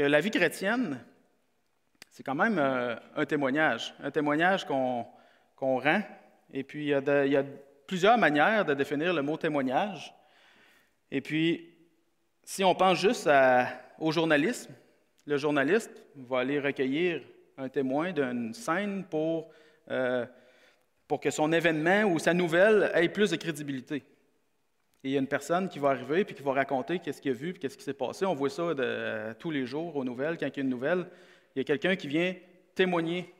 que la vie chrétienne, c'est quand même un témoignage qu'on rend. Et puis, il y a plusieurs manières de définir le mot témoignage. Et puis, si on pense juste au journalisme, le journaliste va aller recueillir un témoin d'une scène pour que son événement ou sa nouvelle ait plus de crédibilité. Et il y a une personne qui va arriver et qui va raconter qu'est-ce qu'il a vu et qu'est-ce qui s'est passé. On voit ça tous les jours aux nouvelles. Quand il y a une nouvelle, il y a quelqu'un qui vient témoigner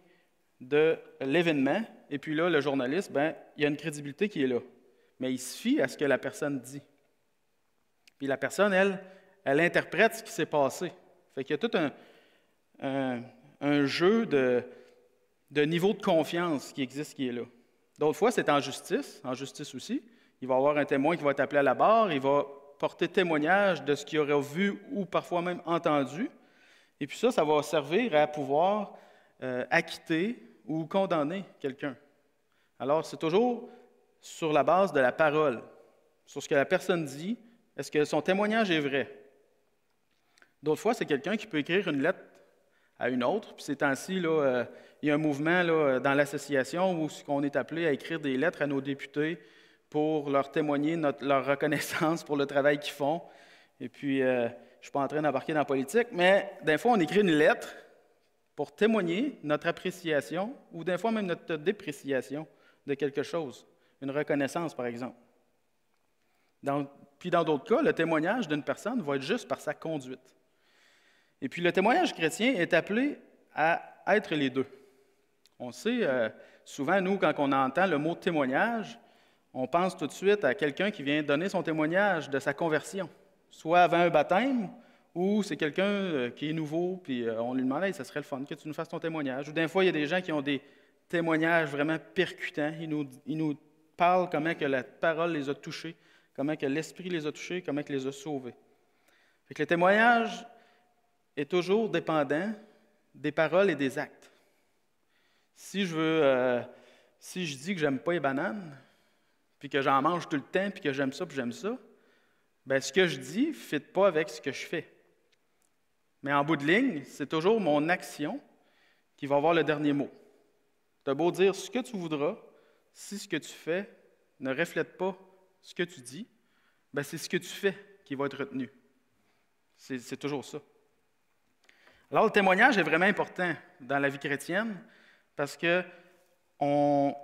de l'événement. Et puis là, le journaliste, il y a une crédibilité qui est là. Mais il se fie à ce que la personne dit. Puis la personne, elle interprète ce qui s'est passé. Fait qu'il y a tout un jeu de niveau de confiance qui existe, qui est là. D'autres fois, c'est en justice aussi. Il va y avoir un témoin qui va être appelé à la barre, il va porter témoignage de ce qu'il aurait vu ou parfois même entendu. Et puis ça va servir à pouvoir acquitter ou condamner quelqu'un. Alors, c'est toujours sur la base de la parole, sur ce que la personne dit, est-ce que son témoignage est vrai? D'autres fois, c'est quelqu'un qui peut écrire une lettre à une autre. Puis ces temps-ci, il y a un mouvement dans l'association où on est appelé à écrire des lettres à nos députés pour leur témoigner leur reconnaissance pour le travail qu'ils font. Et puis, je ne suis pas en train d'embarquer dans la politique, mais des fois, on écrit une lettre pour témoigner notre appréciation ou des fois même notre dépréciation de quelque chose, une reconnaissance, par exemple. Puis dans d'autres cas, le témoignage d'une personne va être juste par sa conduite. Et puis le témoignage chrétien est appelé à être les deux. On sait, souvent, nous, quand on entend le mot témoignage, on pense tout de suite à quelqu'un qui vient donner son témoignage de sa conversion, soit avant un baptême, ou c'est quelqu'un qui est nouveau, puis on lui demande « Hey, ça serait le fun que tu nous fasses ton témoignage ». Ou des fois, il y a des gens qui ont des témoignages vraiment percutants. Ils nous parlent comment que la parole les a touchés, comment que l'Esprit les a touchés, comment qu'il les a sauvés. Fait que le témoignage est toujours dépendant des paroles et des actes. Si je dis que j'aime pas les bananes, puis que j'en mange tout le temps, puis que j'aime ça, ce que je dis ne fit pas avec ce que je fais. Mais en bout de ligne, c'est toujours mon action qui va avoir le dernier mot. Tu as beau dire ce que tu voudras, si ce que tu fais ne reflète pas ce que tu dis, c'est ce que tu fais qui va être retenu. C'est toujours ça. Alors, le témoignage est vraiment important dans la vie chrétienne parce qu'on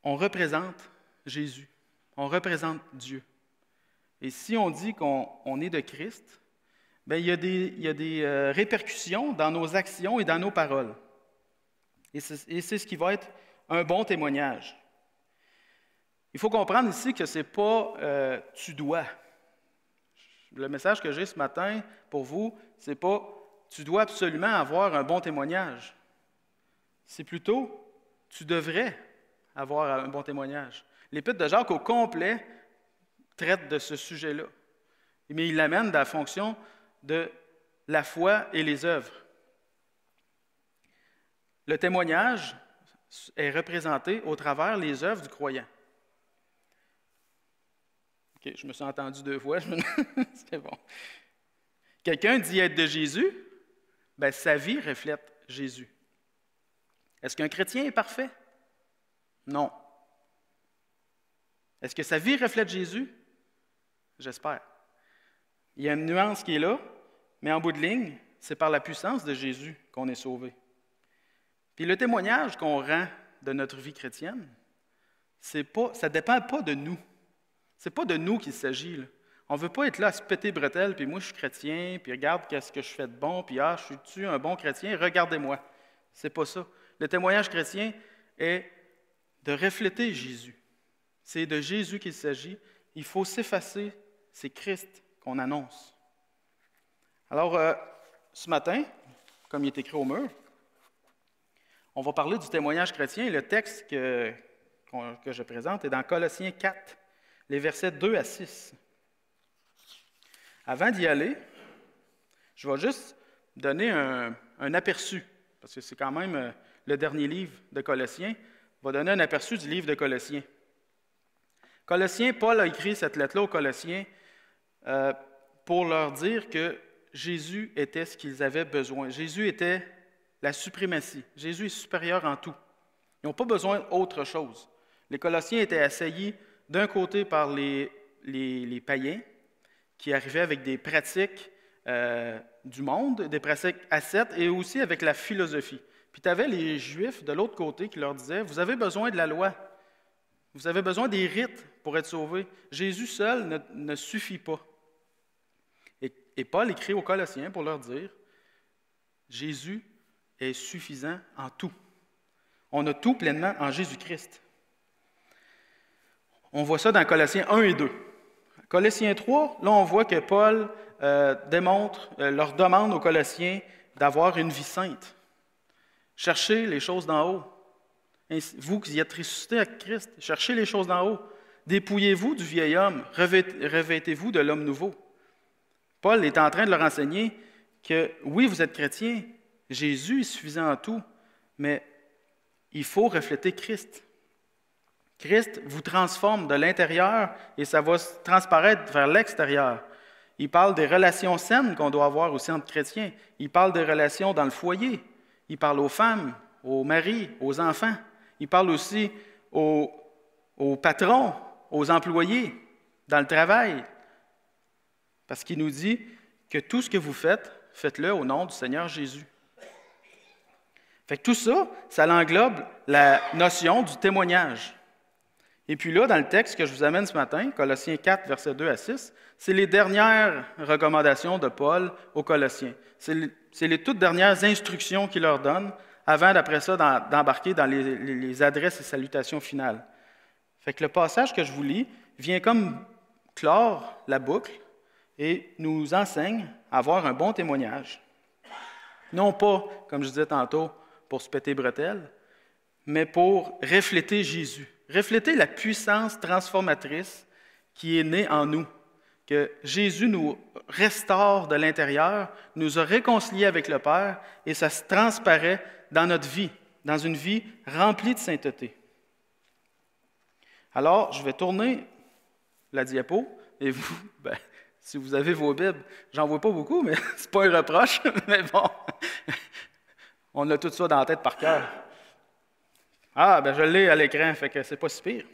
représente Jésus, on représente Dieu. Et si on dit qu'on est de Christ, il y a des répercussions dans nos actions et dans nos paroles. Et c'est ce qui va être un bon témoignage. Il faut comprendre ici que ce n'est pas « tu dois ». Le message que j'ai ce matin pour vous, ce n'est pas « tu dois absolument avoir un bon témoignage ». C'est plutôt « tu devrais avoir un bon témoignage ». L'Épître de Jacques au complet traite de ce sujet-là. Mais il l'amène dans la fonction de la foi et les œuvres. Le témoignage est représenté au travers les œuvres du croyant. OK, je me suis entendu 2 fois. C'est bon. Quelqu'un dit être de Jésus, sa vie reflète Jésus. Est-ce qu'un chrétien est parfait? Non. Est-ce que sa vie reflète Jésus? J'espère. Il y a une nuance qui est là, mais en bout de ligne, c'est par la puissance de Jésus qu'on est sauvé. Puis le témoignage qu'on rend de notre vie chrétienne, ça ne dépend pas de nous. Ce n'est pas de nous qu'il s'agit, là. On ne veut pas être là à se péter bretelles, puis moi je suis chrétien, puis regarde qu'est-ce que je fais de bon, puis je suis-tu un bon chrétien? Regardez-moi. C'est pas ça. Le témoignage chrétien est de refléter Jésus. C'est de Jésus qu'il s'agit. Il faut s'effacer. C'est Christ qu'on annonce. Alors, ce matin, comme il est écrit au mur, on va parler du témoignage chrétien. Le texte que je présente est dans Colossiens 4, les versets 2 à 6. Avant d'y aller, je vais juste donner un aperçu, parce que c'est quand même le dernier livre de Colossiens. On va donner un aperçu du livre de Colossiens. Colossiens, Paul a écrit cette lettre-là aux Colossiens pour leur dire que Jésus était ce qu'ils avaient besoin. Jésus était la suprématie. Jésus est supérieur en tout. Ils n'ont pas besoin d'autre chose. Les Colossiens étaient assaillis d'un côté par les païens qui arrivaient avec des pratiques du monde, des pratiques ascètes, et aussi avec la philosophie. Puis tu avais les Juifs de l'autre côté qui leur disaient, vous avez besoin de la loi, vous avez besoin des rites pour être sauvés. Jésus seul ne suffit pas. Et Paul écrit aux Colossiens pour leur dire, Jésus est suffisant en tout. On a tout pleinement en Jésus-Christ. On voit ça dans Colossiens 1 et 2. Colossiens 3, là, on voit que Paul leur demande aux Colossiens d'avoir une vie sainte. Cherchez les choses d'en haut. Vous qui êtes ressuscités avec Christ, cherchez les choses d'en haut. Dépouillez-vous du vieil homme, revêtez-vous de l'homme nouveau. Paul est en train de leur enseigner que, oui, vous êtes chrétiens, Jésus est suffisant en tout, mais il faut refléter Christ. Christ vous transforme de l'intérieur et ça va transparaître vers l'extérieur. Il parle des relations saines qu'on doit avoir aussi entre chrétiens. Il parle des relations dans le foyer. Il parle aux femmes, aux maris, aux enfants. Il parle aussi aux patrons, aux employés, dans le travail. Parce qu'il nous dit que tout ce que vous faites, faites-le au nom du Seigneur Jésus. Fait que tout ça, ça englobe la notion du témoignage. Et puis là, dans le texte que je vous amène ce matin, Colossiens 4, versets 2 à 6, c'est les dernières recommandations de Paul aux Colossiens. C'est les toutes dernières instructions qu'il leur donne avant, d'après ça, d'embarquer dans les adresses et salutations finales. Fait que le passage que je vous lis vient comme clore la boucle et nous enseigne à avoir un bon témoignage. Non pas, comme je disais tantôt, pour se péter bretelles, mais pour refléter Jésus. Refléter la puissance transformatrice qui est née en nous, que Jésus nous restaure de l'intérieur, nous a réconciliés avec le Père, et ça se transparaît dans notre vie, dans une vie remplie de sainteté. Alors, je vais tourner la diapo, et vous, si vous avez vos Bibles, j'en vois pas beaucoup, mais c'est pas un reproche, mais bon, on a tout ça dans la tête par cœur. Ah, je l'ai à l'écran, fait que c'est pas si pire.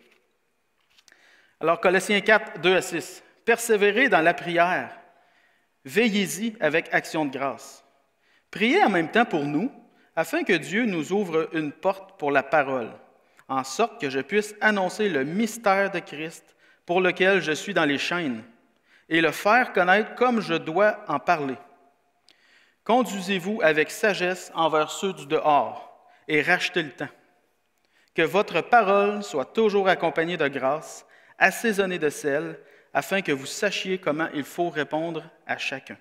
Alors, Colossiens 4, 2 à 6. Persévérez dans la prière. Veillez-y avec action de grâce. Priez en même temps pour nous, afin que Dieu nous ouvre une porte pour la parole, en sorte que je puisse annoncer le mystère de Christ pour lequel je suis dans les chaînes, et le faire connaître comme je dois en parler. Conduisez-vous avec sagesse envers ceux du dehors, et rachetez le temps. Que votre parole soit toujours accompagnée de grâce, assaisonnée de sel, afin que vous sachiez comment il faut répondre à chacun.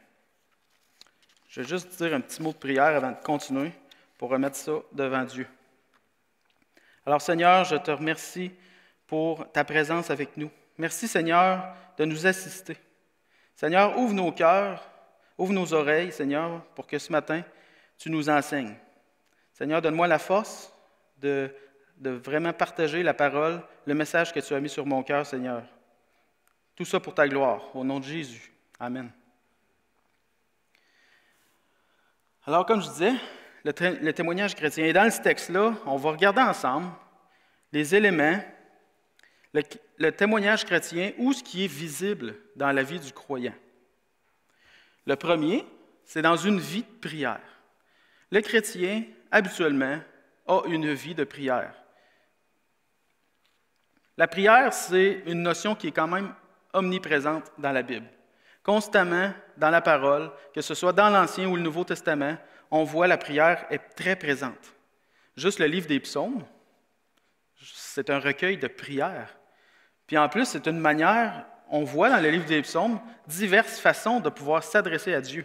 Je vais juste dire un petit mot de prière avant de continuer pour remettre ça devant Dieu. Alors Seigneur, je te remercie pour ta présence avec nous. Merci Seigneur de nous assister. Seigneur, ouvre nos cœurs, ouvre nos oreilles, Seigneur, pour que ce matin, tu nous enseignes. Seigneur, donne-moi la force de vraiment partager la parole, le message que tu as mis sur mon cœur, Seigneur. Tout ça pour ta gloire, au nom de Jésus. Amen. Alors, comme je disais, le témoignage chrétien. Et dans ce texte-là, on va regarder ensemble les éléments, le témoignage chrétien ou ce qui est visible dans la vie du croyant. Le premier, c'est dans une vie de prière. Le chrétien, habituellement, a une vie de prière. La prière, c'est une notion qui est quand même omniprésente dans la Bible. Constamment, dans la parole, que ce soit dans l'Ancien ou le Nouveau Testament, on voit la prière est très présente. Juste le livre des psaumes, c'est un recueil de prières. Puis en plus, c'est une manière, on voit dans le livre des psaumes, diverses façons de pouvoir s'adresser à Dieu.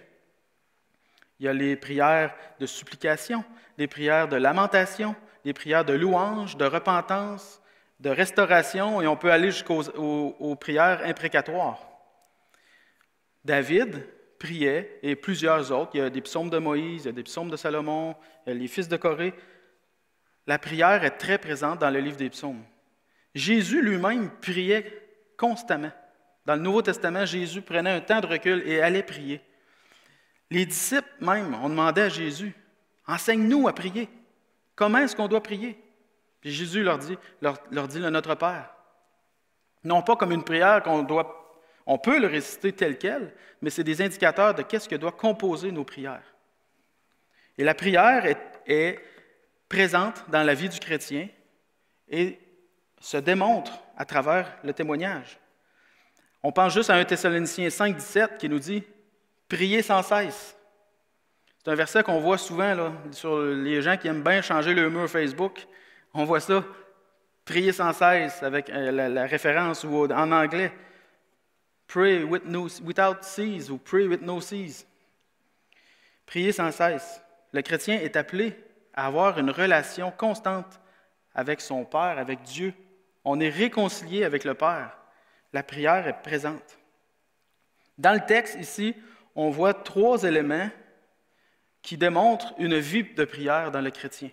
Il y a les prières de supplication, les prières de lamentation, les prières de louange, de repentance, de restauration, et on peut aller jusqu'aux prières imprécatoires. David priait, et plusieurs autres. Il y a des psaumes de Moïse, il y a des psaumes de Salomon, il y a les fils de Corée. La prière est très présente dans le livre des psaumes. Jésus lui-même priait constamment. Dans le Nouveau Testament, Jésus prenait un temps de recul et allait prier. Les disciples même ont demandé à Jésus, « Enseigne-nous à prier. Comment est-ce qu'on doit prier? » Puis Jésus leur dit le Notre Père. Non pas comme une prière on peut le réciter tel quel, mais c'est des indicateurs de qu'est-ce que doit composer nos prières. Et la prière est présente dans la vie du chrétien et se démontre à travers le témoignage. On pense juste à 1 Thessaloniciens 5, 17 qui nous dit « Priez sans cesse ». C'est un verset qu'on voit souvent là, sur les gens qui aiment bien changer le mur Facebook. On voit ça, « Priez sans cesse » avec la référence ou en anglais « Pray without cease » ou « Pray with no cease ». Priez sans cesse. Le chrétien est appelé à avoir une relation constante avec son Père, avec Dieu. On est réconcilié avec le Père. La prière est présente. Dans le texte, ici, on voit 3 éléments qui démontrent une vie de prière dans le chrétien.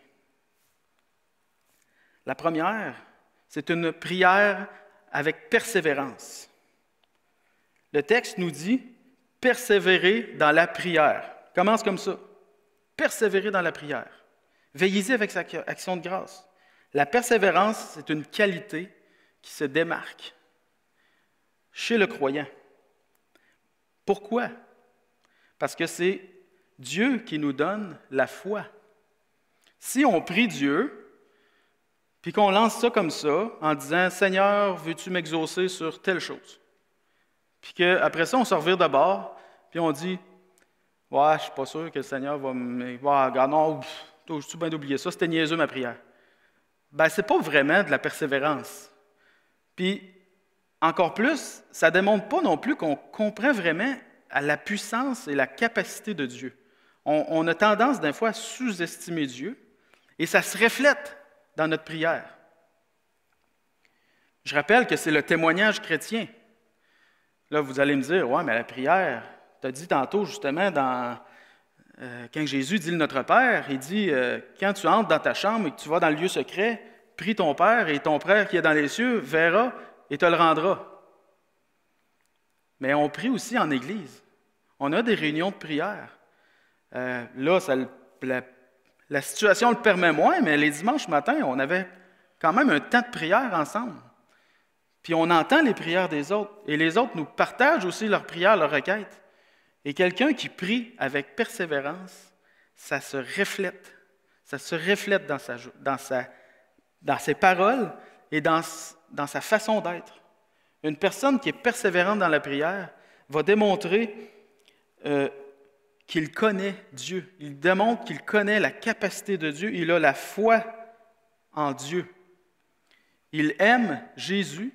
La première, c'est une prière avec persévérance. Le texte nous dit « persévérer dans la prière ». Commence comme ça. Persévérer dans la prière. Veillez-y avec sa action de grâce. La persévérance, c'est une qualité qui se démarque chez le croyant. Pourquoi? Parce que c'est Dieu qui nous donne la foi. Si on prie Dieu, puis qu'on lance ça comme ça, en disant « Seigneur, veux-tu m'exaucer sur telle chose? » Puis qu'après ça, on se revire de bord, puis on dit « Ouais, je ne suis pas sûr que le Seigneur va me... Ouais, non, je suis bien d'oublier ça, c'était niaiseux ma prière. » Bien, ce n'est pas vraiment de la persévérance. Puis, encore plus, ça ne démontre pas non plus qu'on comprend vraiment à la puissance et la capacité de Dieu. On a tendance, des fois, à sous-estimer Dieu, et ça se reflète dans notre prière. Je rappelle que c'est le témoignage chrétien. Là, vous allez me dire, « Ouais, mais la prière, tu as dit tantôt, justement, quand Jésus dit le Notre Père, il dit, quand tu entres dans ta chambre et que tu vas dans le lieu secret, prie ton Père et ton Père qui est dans les cieux verra et te le rendra. » Mais on prie aussi en Église. On a des réunions de prière. Là, la situation le permet moins, mais les dimanches matins, on avait quand même un temps de prière ensemble. Puis on entend les prières des autres, et les autres nous partagent aussi leurs prières, leurs requêtes. Et quelqu'un qui prie avec persévérance, ça se reflète. Ça se reflète dans ses paroles et dans sa façon d'être. Une personne qui est persévérante dans la prière va démontrer qu'il connaît Dieu. Il démontre qu'il connaît la capacité de Dieu. Il a la foi en Dieu. Il aime Jésus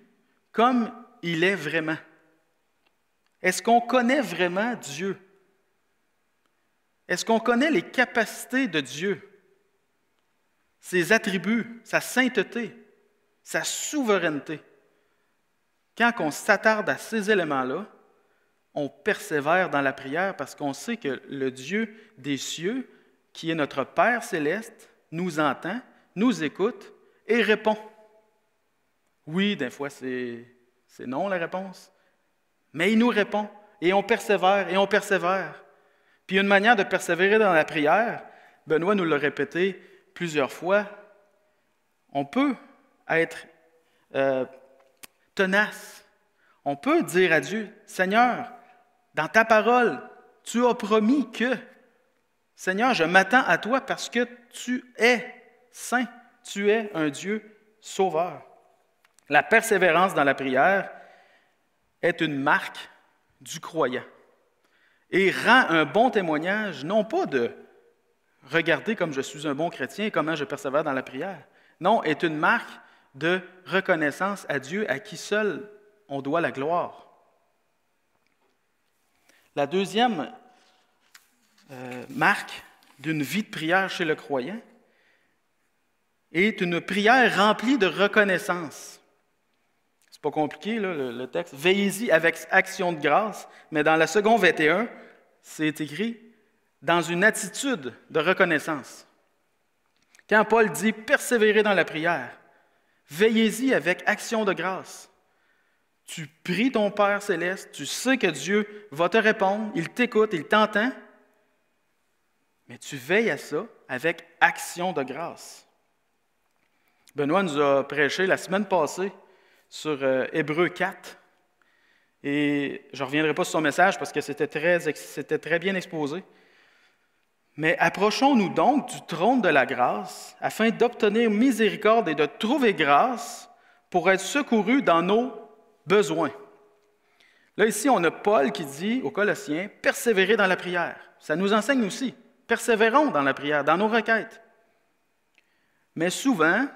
comme il est vraiment. Est-ce qu'on connaît vraiment Dieu? Est-ce qu'on connaît les capacités de Dieu? Ses attributs, sa sainteté, sa souveraineté. Quand on s'attarde à ces éléments-là, on persévère dans la prière parce qu'on sait que le Dieu des cieux, qui est notre Père céleste, nous entend, nous écoute et répond. Oui, des fois, c'est non la réponse, mais il nous répond et on persévère et on persévère. Puis une manière de persévérer dans la prière, Benoît nous l'a répété plusieurs fois, on peut être tenace. On peut dire à Dieu, « Seigneur, dans ta parole, tu as promis que, Seigneur, je m'attends à toi parce que tu es saint, tu es un Dieu sauveur. » La persévérance dans la prière est une marque du croyant et rend un bon témoignage, non pas de « regarder comme je suis un bon chrétien et comment je persévère dans la prière ». Non, est une marque de reconnaissance à Dieu à qui seul on doit la gloire. La deuxième marque d'une vie de prière chez le croyant est une prière remplie de reconnaissance. C'est pas compliqué, là, le texte. Veillez-y avec action de grâce, mais dans la seconde 21, c'est écrit dans une attitude de reconnaissance. Quand Paul dit persévérer dans la prière, veillez-y avec action de grâce. Tu pries ton Père céleste, tu sais que Dieu va te répondre, il t'écoute, il t'entend, mais tu veilles à ça avec action de grâce. Benoît nous a prêché la semaine passée sur Hébreux 4. Et je ne reviendrai pas sur son message parce que c'était très bien exposé. Mais approchons-nous donc du trône de la grâce afin d'obtenir miséricorde et de trouver grâce pour être secourus dans nos besoins. Là, ici, on a Paul qui dit aux Colossiens, « Persévérez dans la prière. » Ça nous enseigne aussi. Persévérons dans la prière, dans nos requêtes. Mais souvent,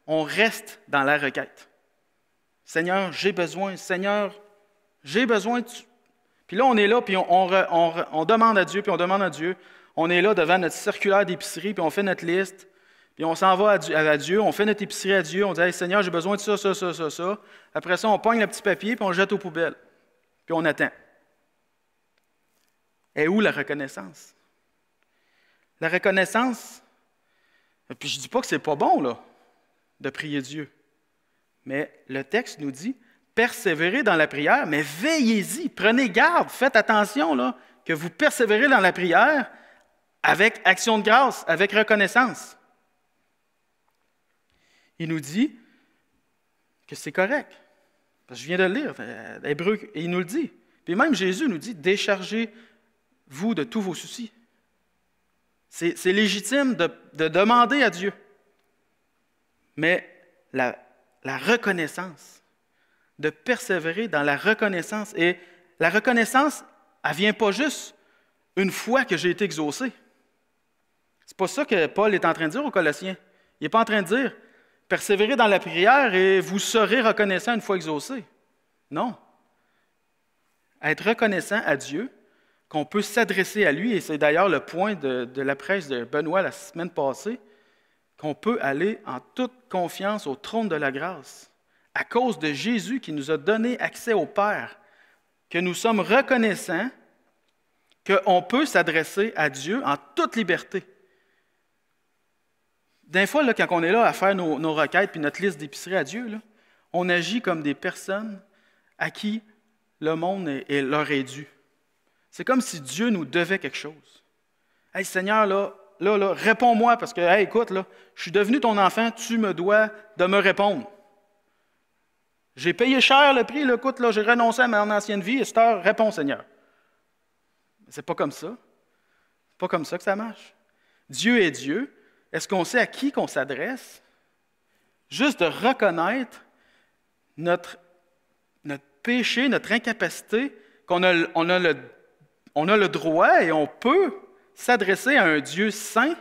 on reste dans la requête. « Seigneur, j'ai besoin. Seigneur, j'ai besoin. » Puis là, on est là, puis on demande à Dieu, puis on demande à Dieu. On est là devant notre circulaire d'épicerie, puis on fait notre liste, puis on s'en va à Dieu, on fait notre épicerie à Dieu, on dit hey, « Seigneur, j'ai besoin de ça, ça, ça, ça, ça. » Après ça, on pogne le petit papier, puis on le jette aux poubelles. Puis on attend. Et où la reconnaissance? La reconnaissance, puis je ne dis pas que c'est pas bon, là, de prier Dieu. Mais le texte nous dit, persévérez dans la prière, mais veillez-y, prenez garde, faites attention, là, que vous persévérez dans la prière avec action de grâce, avec reconnaissance. Il nous dit que c'est correct. Parce que je viens de le lire, Hébreux, et il nous le dit. Puis même Jésus nous dit, déchargez-vous de tous vos soucis. C'est légitime de demander à Dieu. Mais la reconnaissance, de persévérer dans la reconnaissance. Et la reconnaissance, elle ne vient pas juste une fois que j'ai été exaucé. C'est pas ça que Paul est en train de dire aux Colossiens. Il n'est pas en train de dire « Persévérez dans la prière et vous serez reconnaissant une fois exaucé. » Non. Être reconnaissant à Dieu, qu'on peut s'adresser à lui, et c'est d'ailleurs le point de la prêche de Benoît la semaine passée, qu'on peut aller en toute confiance au trône de la grâce, à cause de Jésus qui nous a donné accès au Père, que nous sommes reconnaissants, qu'on peut s'adresser à Dieu en toute liberté. Des fois, là, quand on est là à faire nos requêtes puis notre liste d'épicerie à Dieu, là, on agit comme des personnes à qui le monde leur est dû. C'est comme si Dieu nous devait quelque chose. « Hey Seigneur, là, réponds-moi parce que, hey, écoute, là, je suis devenu ton enfant, tu me dois de me répondre. J'ai payé cher le prix, là, écoute, là, j'ai renoncé à mon ancienne vie, et cette heure, réponds Seigneur. » C'est pas comme ça. C'est pas comme ça que ça marche. Dieu est Dieu. Est-ce qu'on sait à qui qu'on s'adresse? Juste de reconnaître notre péché, notre incapacité, qu'on a, on a le droit et on peut s'adresser à un Dieu saint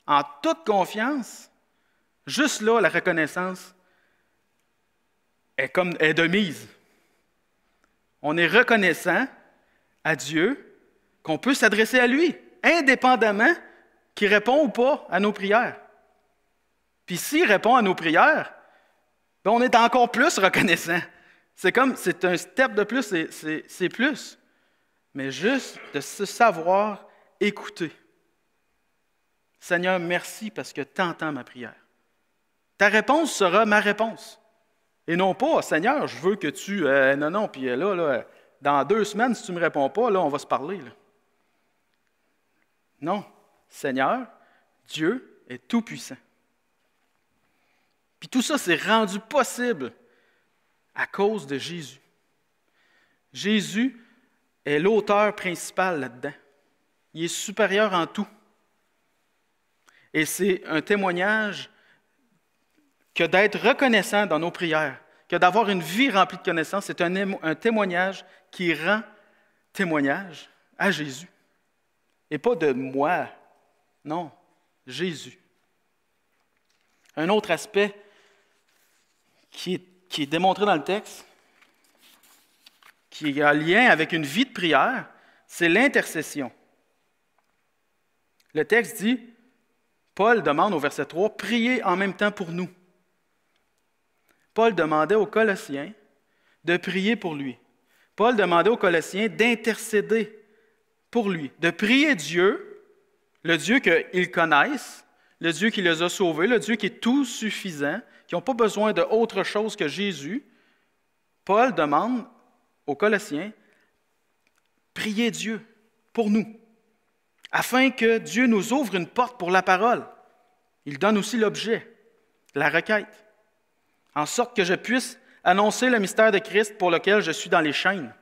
en toute confiance. Juste là, la reconnaissance est de mise. On est reconnaissant à Dieu qu'on peut s'adresser à lui, indépendamment qu'il répond ou pas à nos prières. Puis s'il répond à nos prières, ben on est encore plus reconnaissant. C'est un step de plus, c'est plus. Mais juste de se savoir écouter. Seigneur, merci parce que tu entends ma prière. Ta réponse sera ma réponse. Et non pas, Seigneur, je veux que tu... non, puis là, dans 2 semaines, si tu ne me réponds pas, là, on va se parler. Là. Non. Seigneur, Dieu est tout-puissant. Puis tout ça s'est rendu possible à cause de Jésus. Jésus est l'auteur principal là-dedans. Il est supérieur en tout. Et c'est un témoignage que d'être reconnaissant dans nos prières, que d'avoir une vie remplie de connaissances, c'est un témoignage qui rend témoignage à Jésus. Et pas de moi. Non, Jésus. Un autre aspect qui est démontré dans le texte, qui a lien avec une vie de prière, c'est l'intercession. Le texte dit, Paul demande au verset 3, « Priez en même temps pour nous. » Paul demandait aux Colossiens de prier pour lui. Paul demandait aux Colossiens d'intercéder pour lui, de prier Dieu, le Dieu qu'ils connaissent, le Dieu qui les a sauvés, le Dieu qui est tout suffisant, qui n'ont pas besoin d'autre chose que Jésus. Paul demande aux Colossiens, priez Dieu pour nous, afin que Dieu nous ouvre une porte pour la parole. Il donne aussi l'objet, la requête, en sorte que je puisse annoncer le mystère de Christ pour lequel je suis dans les chaînes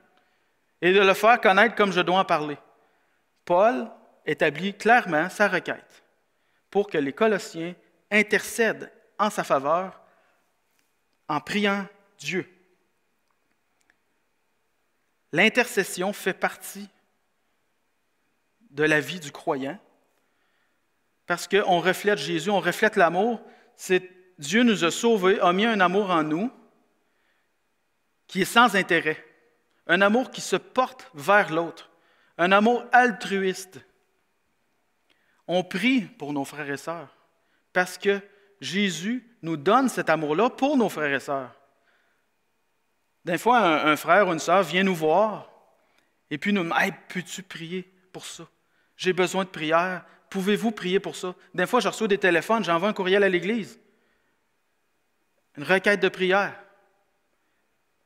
et de le faire connaître comme je dois en parler. Paul établit clairement sa requête pour que les Colossiens intercèdent en sa faveur en priant Dieu. L'intercession fait partie de la vie du croyant parce qu'on reflète Jésus, on reflète l'amour. Dieu nous a sauvés, a mis un amour en nous qui est sans intérêt, un amour qui se porte vers l'autre, un amour altruiste. On prie pour nos frères et sœurs parce que Jésus nous donne cet amour-là pour nos frères et sœurs. Des fois, un frère ou une sœur vient nous voir et puis nous dit « Hey, peux-tu prier pour ça? J'ai besoin de prière. Pouvez-vous prier pour ça? » Des fois, je reçois des téléphones, j'envoie un courriel à l'Église. Une requête de prière.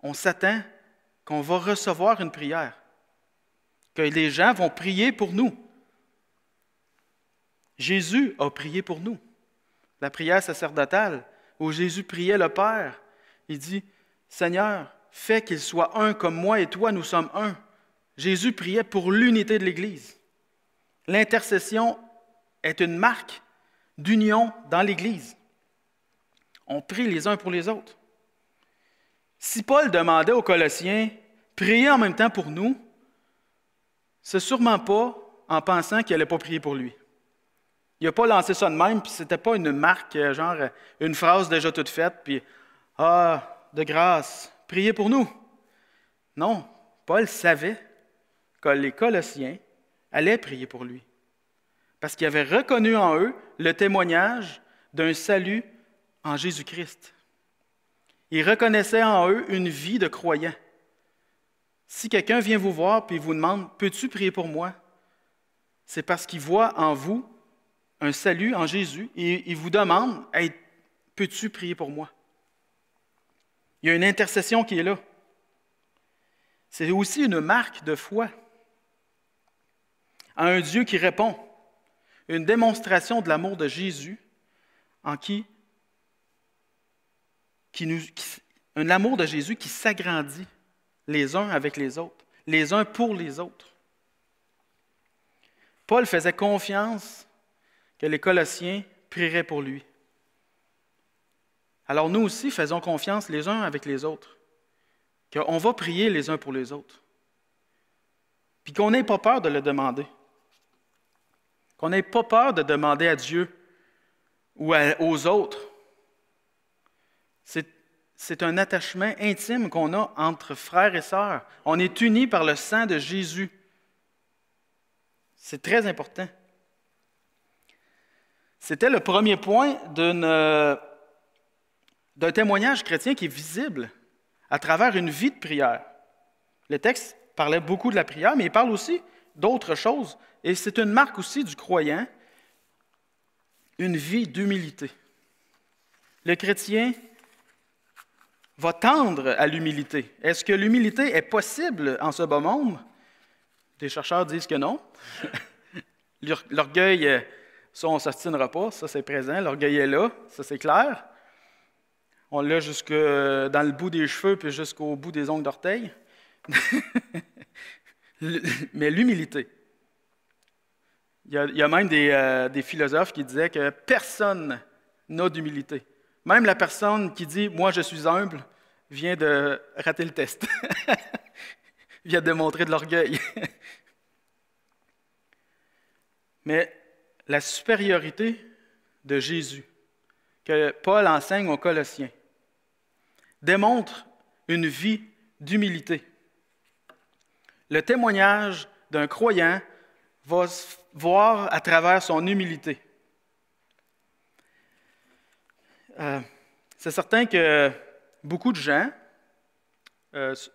On s'attend qu'on va recevoir une prière, que les gens vont prier pour nous. Jésus a prié pour nous. La prière sacerdotale, où Jésus priait le Père, il dit « Seigneur, fais qu'il soit un comme moi et toi, nous sommes un. » Jésus priait pour l'unité de l'Église. L'intercession est une marque d'union dans l'Église. On prie les uns pour les autres. Si Paul demandait aux Colossiens « Priez en même temps pour nous », c'est sûrement pas en pensant qu'il n'allait pas prier pour lui. Il n'a pas lancé ça de même, puis ce n'était pas une marque, genre une phrase déjà toute faite, puis « Ah, de grâce, priez pour nous ». Non, Paul savait que les Colossiens allaient prier pour lui, parce qu'il avait reconnu en eux le témoignage d'un salut en Jésus-Christ. Il reconnaissait en eux une vie de croyant. Si quelqu'un vient vous voir et vous demande « Peux-tu prier pour moi ?» c'est parce qu'il voit en vous un salut en Jésus et il vous demande « Hey, peux-tu prier pour moi? » Il y a une intercession qui est là. C'est aussi une marque de foi à un Dieu qui répond, une démonstration de l'amour de Jésus en un amour de Jésus qui s'agrandit les uns avec les autres, les uns pour les autres. Paul faisait confiance que les Colossiens prieraient pour lui. Alors nous aussi, faisons confiance les uns avec les autres, qu'on va prier les uns pour les autres, puis qu'on n'ait pas peur de le demander, qu'on n'ait pas peur de demander à Dieu ou aux autres. C'est un attachement intime qu'on a entre frères et sœurs. On est unis par le sang de Jésus. C'est très important. C'était le premier point d'un témoignage chrétien qui est visible à travers une vie de prière. Le texte parlait beaucoup de la prière, mais il parle aussi d'autres choses. Et c'est une marque aussi du croyant, une vie d'humilité. Le chrétien va tendre à l'humilité. Est-ce que l'humilité est possible en ce bas monde? Des chercheurs disent que non. L'orgueil, ça, on ne s'obstinera pas, ça c'est présent. L'orgueil est là, ça c'est clair. On l'a jusque dans le bout des cheveux puis jusqu'au bout des ongles d'orteil. Mais l'humilité. Il y a même des philosophes qui disaient que personne n'a d'humilité. Même la personne qui dit « moi je suis humble » vient de rater le test. Vient de démontrer de l'orgueil. Mais la supériorité de Jésus que Paul enseigne aux Colossiens démontre une vie d'humilité. Le témoignage d'un croyant va se voir à travers son humilité. C'est certain que beaucoup de gens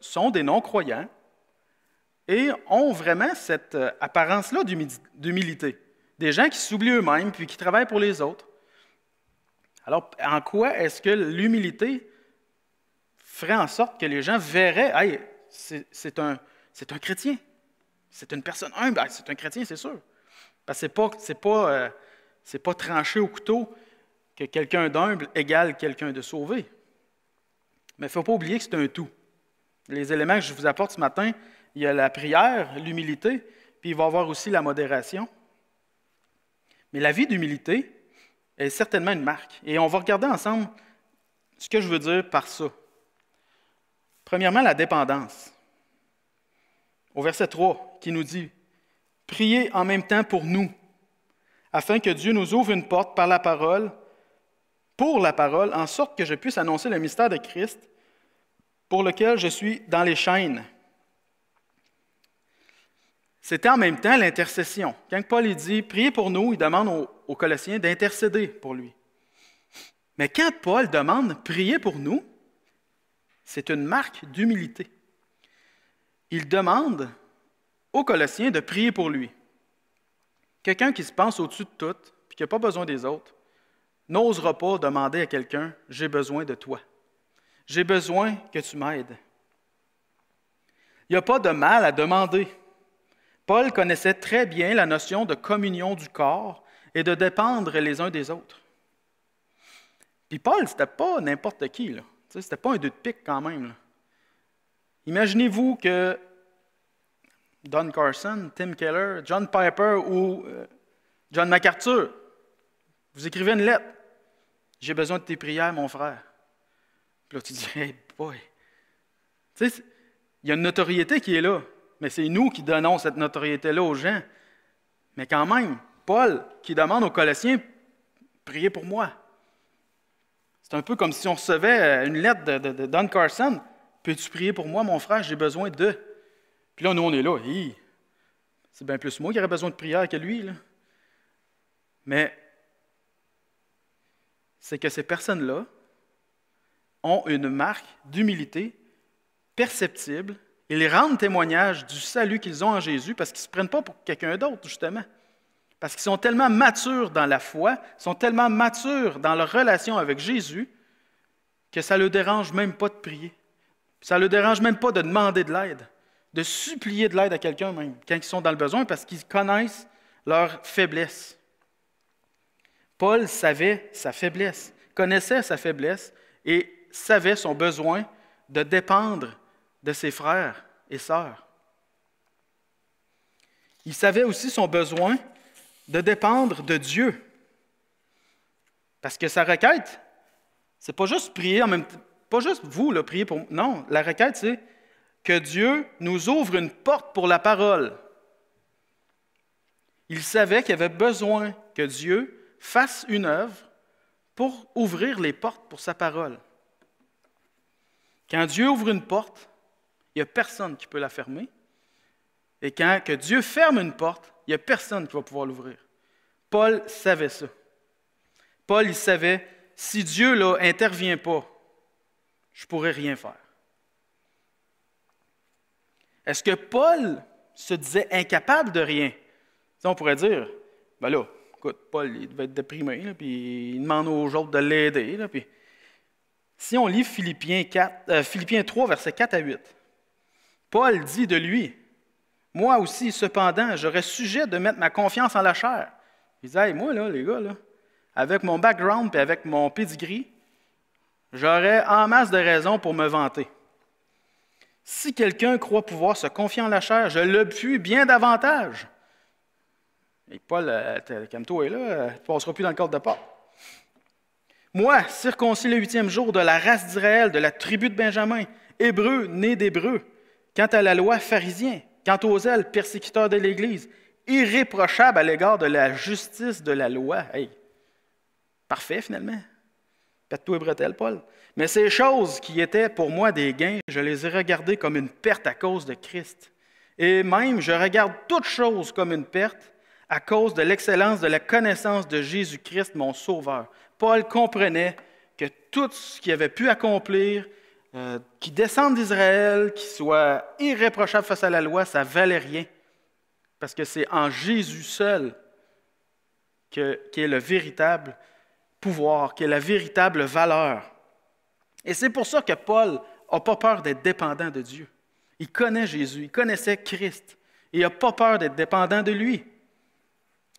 sont des non-croyants et ont vraiment cette apparence-là d'humilité. Des gens qui s'oublient eux-mêmes puis qui travaillent pour les autres. Alors, en quoi est-ce que l'humilité ferait en sorte que les gens verraient « Hey, c'est un chrétien, c'est une personne humble, c'est un chrétien, c'est sûr. » Parce que c'est pas tranché au couteau que quelqu'un d'humble égale quelqu'un de sauvé. Mais il ne faut pas oublier que c'est un tout. Les éléments que je vous apporte ce matin, il y a la prière, l'humilité, puis il va y avoir aussi la modération. Mais la vie d'humilité est certainement une marque. Et on va regarder ensemble ce que je veux dire par ça. Premièrement, la dépendance. Au verset 3, qui nous dit « Priez en même temps pour nous, afin que Dieu nous ouvre une porte par la parole, pour la parole, en sorte que je puisse annoncer le mystère de Christ, pour lequel je suis dans les chaînes. » C'était en même temps l'intercession. Quand Paul dit « Priez pour nous », il demande aux Colossiens d'intercéder pour lui. Mais quand Paul demande « Priez pour nous », c'est une marque d'humilité. Il demande aux Colossiens de prier pour lui. Quelqu'un qui se pense au-dessus de tout, puis qui n'a pas besoin des autres, n'osera pas demander à quelqu'un « J'ai besoin de toi. J'ai besoin que tu m'aides. » Il n'y a pas de mal à demander. Paul connaissait très bien la notion de communion du corps et de dépendre les uns des autres. Puis Paul, ce n'était pas n'importe qui, là. Ce n'était pas un deux de pique quand même, là. Imaginez-vous que Don Carson, Tim Keller, John Piper ou John MacArthur, vous écrivez une lettre. « J'ai besoin de tes prières, mon frère. » Puis là, tu dis « Hey boy! » Tu sais, il y a une notoriété qui est là, mais c'est nous qui donnons cette notoriété-là aux gens. Mais quand même, Paul qui demande aux Colossiens « Priez pour moi. » C'est un peu comme si on recevait une lettre de Don Carson. « Peux-tu prier pour moi, mon frère? J'ai besoin de... » Puis là, nous, on est là. Hi, c'est bien plus moi qui aurais besoin de prière que lui, là. Mais c'est que ces personnes-là ont une marque d'humilité perceptible. Ils rendent témoignage du salut qu'ils ont en Jésus parce qu'ils ne se prennent pas pour quelqu'un d'autre, justement. Parce qu'ils sont tellement matures dans la foi, sont tellement matures dans leur relation avec Jésus, que ça ne leur dérange même pas de prier. Ça ne leur dérange même pas de demander de l'aide, de supplier de l'aide à quelqu'un même, quand ils sont dans le besoin, parce qu'ils connaissent leur faiblesse. Paul savait sa faiblesse, connaissait sa faiblesse et savait son besoin de dépendre de ses frères et sœurs. Il savait aussi son besoin de dépendre de Dieu. Parce que sa requête, c'est pas juste prier en même temps, pas juste vous, là, prier pour... Non, la requête, c'est que Dieu nous ouvre une porte pour la parole. Il savait qu'il avait besoin que Dieu fasse une œuvre pour ouvrir les portes pour sa parole. Quand Dieu ouvre une porte, il n'y a personne qui peut la fermer. Et quand que Dieu ferme une porte, il n'y a personne qui va pouvoir l'ouvrir. Paul savait ça. Paul, il savait, si Dieu n'intervient pas, je ne pourrais rien faire. Est-ce que Paul se disait incapable de rien? Ça, on pourrait dire, ben là, écoute, Paul, il devait être déprimé, là, puis il demande aux autres de l'aider. Là, puis... Si on lit Philippiens 3, versets 4 à 8, Paul dit de lui, « Moi aussi, cependant, j'aurais sujet de mettre ma confiance en la chair. » Il dit, « Hey, moi, là, les gars, là, avec mon background et avec mon pedigree, j'aurais en masse de raisons pour me vanter. Si quelqu'un croit pouvoir se confier en la chair, je le puis bien davantage. » Et Paul, calme-toi là, tu ne passeras plus dans le cadre de porte. « Moi, circoncis le 8e jour de la race d'Israël, de la tribu de Benjamin, hébreu, né d'Hébreux, quant à la loi, pharisien, quant aux zèles, persécuteur de l'Église, irréprochable à l'égard de la justice de la loi. » Hey, parfait finalement. Pète-toi les bretelles, Paul. « Mais ces choses qui étaient pour moi des gains, je les ai regardées comme une perte à cause de Christ. Et même, je regarde toutes choses comme une perte à cause de l'excellence de la connaissance de Jésus-Christ, mon Sauveur. » Paul comprenait que tout ce qu'il avait pu accomplir, qui descende d'Israël, qui soit irréprochable face à la loi, ça ne valait rien. Parce que c'est en Jésus seul qui est le véritable pouvoir, qui est la véritable valeur. Et c'est pour ça que Paul n'a pas peur d'être dépendant de Dieu. Il connaît Jésus, il connaissait Christ, et il n'a pas peur d'être dépendant de lui.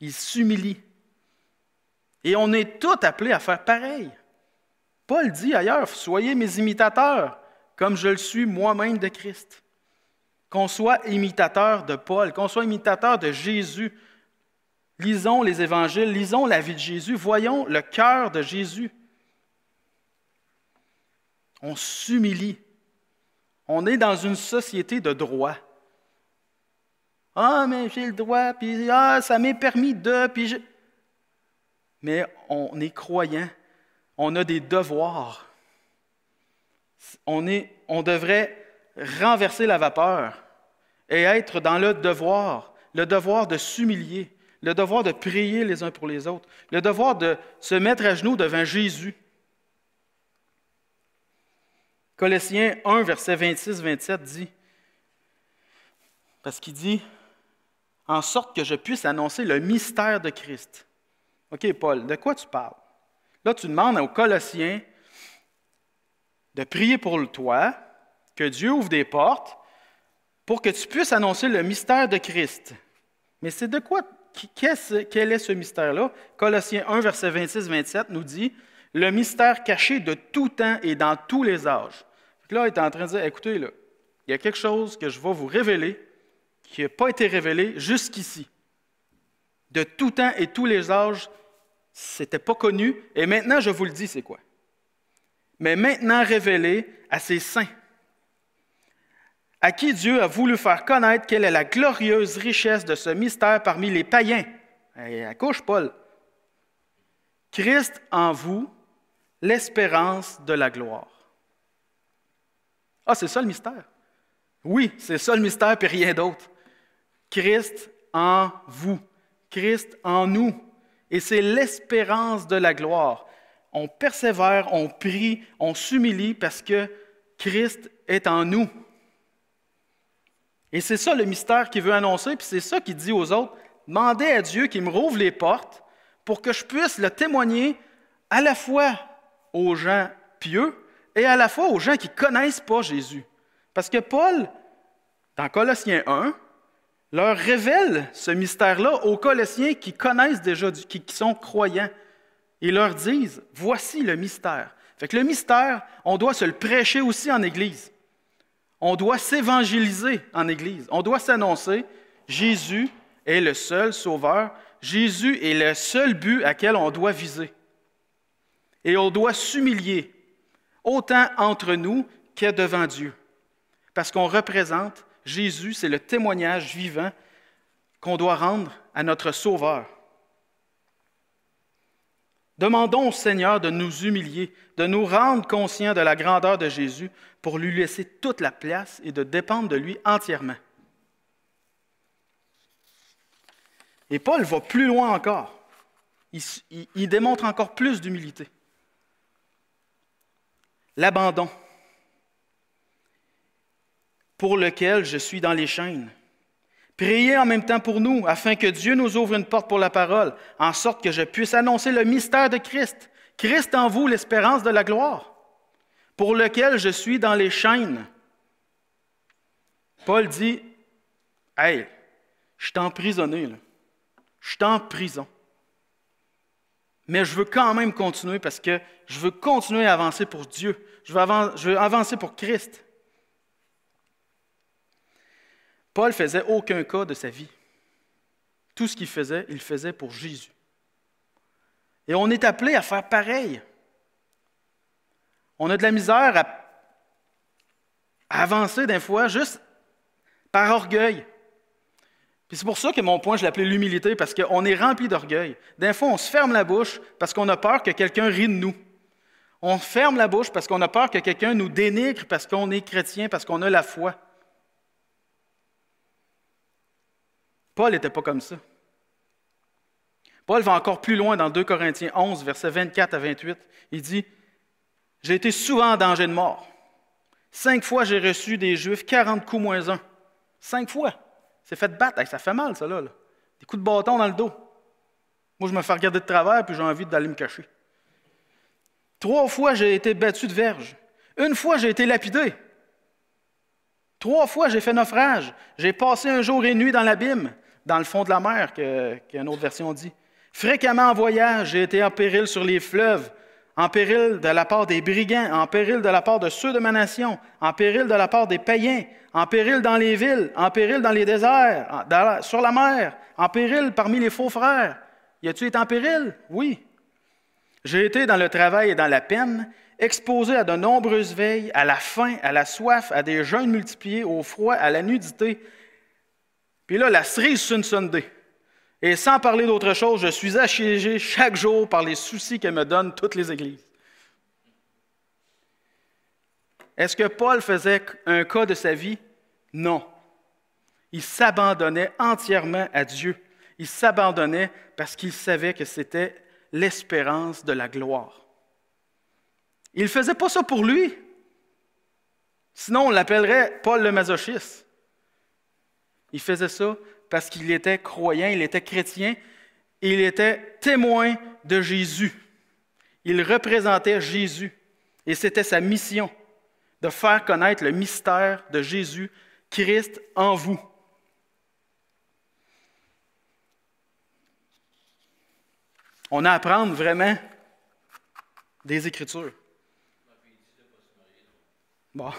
Il s'humilie. Et on est tous appelés à faire pareil. Paul dit ailleurs, soyez mes imitateurs, comme je le suis moi-même de Christ. Qu'on soit imitateur de Paul, qu'on soit imitateur de Jésus. Lisons les évangiles, lisons la vie de Jésus, voyons le cœur de Jésus. On s'humilie. On est dans une société de droit. Ah, mais j'ai le droit, puis ça m'est permis de, puis Mais on est croyant, on a des devoirs. On devrait renverser la vapeur et être dans le devoir de s'humilier, le devoir de prier les uns pour les autres, le devoir de se mettre à genoux devant Jésus. Colossiens 1, verset 26-27 dit, parce qu'il dit, « En sorte que je puisse annoncer le mystère de Christ. » OK, Paul, de quoi tu parles? Là, tu demandes aux Colossiens de prier pour toi, que Dieu ouvre des portes pour que tu puisses annoncer le mystère de Christ. Mais c'est de quoi? Quel est ce mystère-là? Colossiens 1, verset 26-27 nous dit « Le mystère caché de tout temps et dans tous les âges. » Là, il est en train de dire, écoutez, là, il y a quelque chose que je vais vous révéler qui n'a pas été révélé jusqu'ici. De tout temps et tous les âges, ce n'était pas connu, et maintenant, je vous le dis, c'est quoi? Mais maintenant révélé à ses saints, à qui Dieu a voulu faire connaître quelle est la glorieuse richesse de ce mystère parmi les païens. Accouche, Paul. Christ en vous, l'espérance de la gloire. Ah, c'est ça le mystère? Oui, c'est ça le mystère, puis rien d'autre. Christ en vous, Christ en nous. Et c'est l'espérance de la gloire. On persévère, on prie, on s'humilie parce que Christ est en nous. Et c'est ça le mystère qu'il veut annoncer, puis c'est ça qu'il dit aux autres. Demandez à Dieu qu'il me rouvre les portes pour que je puisse le témoigner à la fois aux gens pieux et à la fois aux gens qui ne connaissent pas Jésus. Parce que Paul, dans Colossiens 1, leur révèle ce mystère-là aux Colossiens qui connaissent déjà, qui sont croyants. Ils leur disent, voici le mystère. Fait que le mystère, on doit se le prêcher aussi en Église. On doit s'évangéliser en Église. On doit s'annoncer, Jésus est le seul sauveur. Jésus est le seul but à quel on doit viser. Et on doit s'humilier, autant entre nous que devant Dieu. Parce qu'on représente Jésus, c'est le témoignage vivant qu'on doit rendre à notre Sauveur. Demandons au Seigneur de nous humilier, de nous rendre conscients de la grandeur de Jésus pour lui laisser toute la place et de dépendre de lui entièrement. Et Paul va plus loin encore. Il démontre encore plus d'humilité. L'abandon, pour lequel je suis dans les chaînes. Priez en même temps pour nous, afin que Dieu nous ouvre une porte pour la parole, en sorte que je puisse annoncer le mystère de Christ. Christ en vous, l'espérance de la gloire, pour lequel je suis dans les chaînes. Paul dit, « Hey, je suis emprisonné, là. Je suis en prison. Mais je veux quand même continuer parce que je veux continuer à avancer pour Dieu. Je veux avancer pour Christ. » Paul ne faisait aucun cas de sa vie. Tout ce qu'il faisait, il le faisait pour Jésus. Et on est appelé à faire pareil. On a de la misère à avancer des fois juste par orgueil. Puis c'est pour ça que mon point, je l'appelais l'humilité, parce qu'on est rempli d'orgueil. Des fois, on se ferme la bouche parce qu'on a peur que quelqu'un rie de nous. On ferme la bouche parce qu'on a peur que quelqu'un nous dénigre parce qu'on est chrétien, parce qu'on a la foi. Paul n'était pas comme ça. Paul va encore plus loin dans 2 Corinthiens 11, versets 24 à 28. Il dit, « J'ai été souvent en danger de mort. 5 fois, j'ai reçu des Juifs 40 coups moins 1. 5 fois. C'est fait battre. Ça fait mal, ça, là. Des coups de bâton dans le dos. Moi, je me fais regarder de travers, puis j'ai envie d'aller me cacher. 3 fois, j'ai été battu de verge. 1 fois, j'ai été lapidé. 3 fois, j'ai fait naufrage. J'ai passé un jour et une nuit dans l'abîme. dans le fond de la mer, qu'une autre version dit. Fréquemment en voyage, j'ai été en péril sur les fleuves, en péril de la part des brigands, en péril de la part de ceux de ma nation, en péril de la part des païens, en péril dans les villes, en péril dans les déserts, sur la mer, en péril parmi les faux frères. Y as-tu été en péril? Oui. J'ai été dans le travail et dans la peine, exposé à de nombreuses veilles, à la faim, à la soif, à des jeûnes multipliés, au froid, à la nudité. Puis là, la cerise sur une Sunday. Et sans parler d'autre chose, je suis assiégé chaque jour par les soucis que me donnent toutes les églises. Est-ce que Paul faisait un cas de sa vie? Non. Il s'abandonnait entièrement à Dieu. Il s'abandonnait parce qu'il savait que c'était l'espérance de la gloire. Il ne faisait pas ça pour lui. Sinon, on l'appellerait Paul le masochiste. Il faisait ça parce qu'il était croyant, il était chrétien, et il était témoin de Jésus. Il représentait Jésus. Et c'était sa mission de faire connaître le mystère de Jésus, Christ en vous. On a à apprendre vraiment des Écritures. Bon.